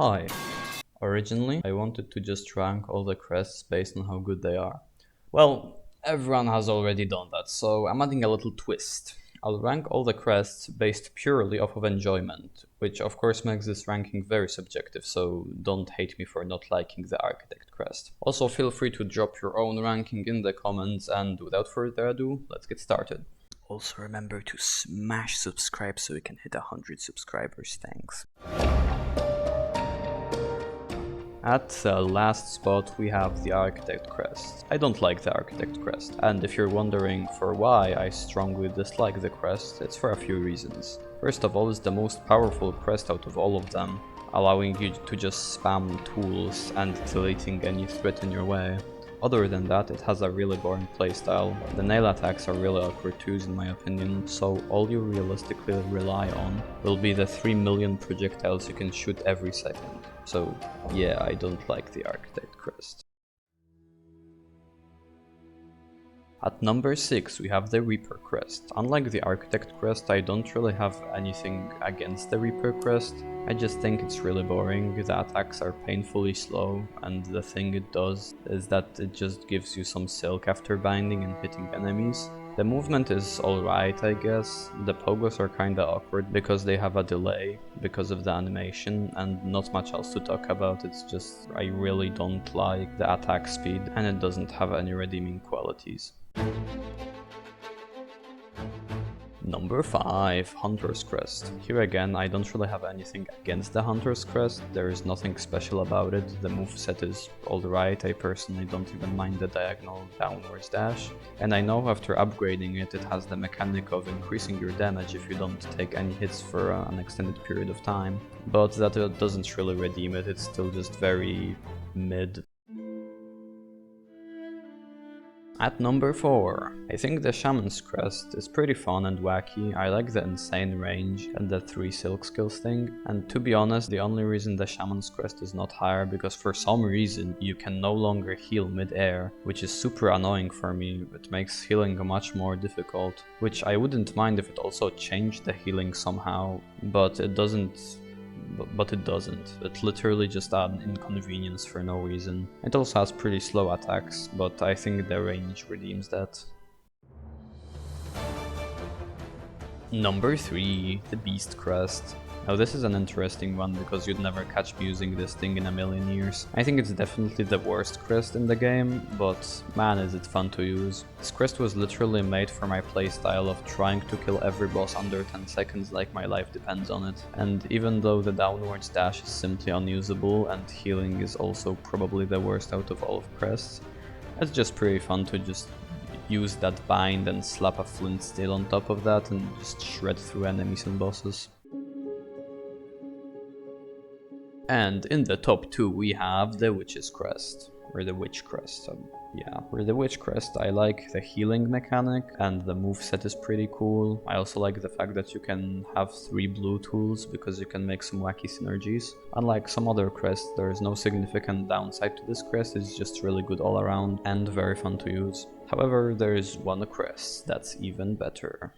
Hi. Originally, I wanted to just rank all the crests based on how good they are. Well, everyone has already done that, so I'm adding a little twist. I'll rank all the crests based purely off of enjoyment, which of course makes this ranking very subjective, so don't hate me for not liking the Architect crest. Also, feel free to drop your own ranking in the comments, and without further ado, let's get started. Also remember to smash subscribe so we can hit 100 subscribers, thanks. At the last spot we have the Architect crest. I don't like the Architect crest, and if you're wondering for why I strongly dislike the crest, it's for a few reasons. First of all, it's the most powerful crest out of all of them, allowing you to just spam tools and deleting any threat in your way. Other than that, it has a really boring playstyle. The nail attacks are really awkward too, in my opinion, so all you realistically rely on will be the 3 million projectiles you can shoot every second. So yeah, I don't like the Architect crest. At number 6 we have the Reaper crest. Unlike the Architect crest, I don't really have anything against the Reaper crest. I just think it's really boring. The attacks are painfully slow, and the thing it does is that it just gives you some silk after binding and hitting enemies. The movement is alright, I guess. The pogos are kinda awkward because they have a delay because of the animation, and not much else to talk about. It's just I really don't like the attack speed, and it doesn't have any redeeming qualities. Number 5, Hunter's Crest. Here again, I don't really have anything against the Hunter's Crest, there is nothing special about it, the moveset is alright, I personally don't even mind the diagonal downwards dash. And I know after upgrading it, it has the mechanic of increasing your damage if you don't take any hits for an extended period of time. But that doesn't really redeem it, it's still just very mid. At number 4, I think the Shaman's Crest is pretty fun and wacky. I like the insane range and the 3 silk skills thing, and to be honest, the only reason the Shaman's Crest is not higher because for some reason you can no longer heal mid-air, which is super annoying for me. It makes healing much more difficult, which I wouldn't mind if it also changed the healing somehow, but it doesn't. It literally just adds an inconvenience for no reason. It also has pretty slow attacks, but I think the range redeems that. Number 3, the Beast Crest. Now this is an interesting one because you'd never catch me using this thing in a million years. I think it's definitely the worst crest in the game, but man is it fun to use. This crest was literally made for my playstyle of trying to kill every boss under 10 seconds like my life depends on it. And even though the downwards dash is simply unusable and healing is also probably the worst out of all of crests, it's just pretty fun to just use that bind and slap a flint steel on top of that and just shred through enemies and bosses. And in the top 2 we have the Witch's Crest, or the Witch Crest. For the Witch Crest I like the healing mechanic and the moveset is pretty cool. I also like the fact that you can have 3 blue tools because you can make some wacky synergies. Unlike some other crests, there is no significant downside to this crest, it's just really good all around and very fun to use. However, there is one crest that's even better.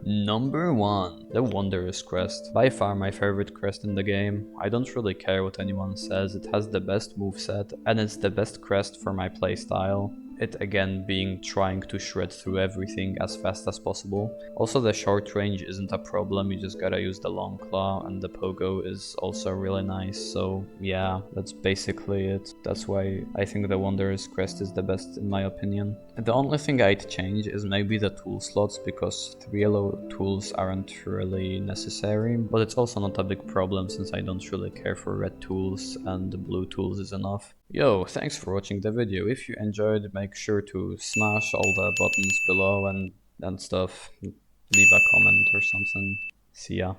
Number 1, the Wanderer's Crest. By far my favorite crest in the game. I don't really care what anyone says, it has the best moveset and it's the best crest for my playstyle. It again being trying to shred through everything as fast as possible. Also the short range isn't a problem, you just gotta use the long claw, and the pogo is also really nice, so yeah, that's basically it. That's why I think the Wanderer's Crest is the best in my opinion. The only thing I'd change is maybe the tool slots, because 3 yellow tools aren't really necessary, but it's also not a big problem since I don't really care for red tools and the blue tools is enough. Yo, thanks for watching the video. If you enjoyed, make sure to smash all the buttons below and stuff. Leave a comment or something. See ya.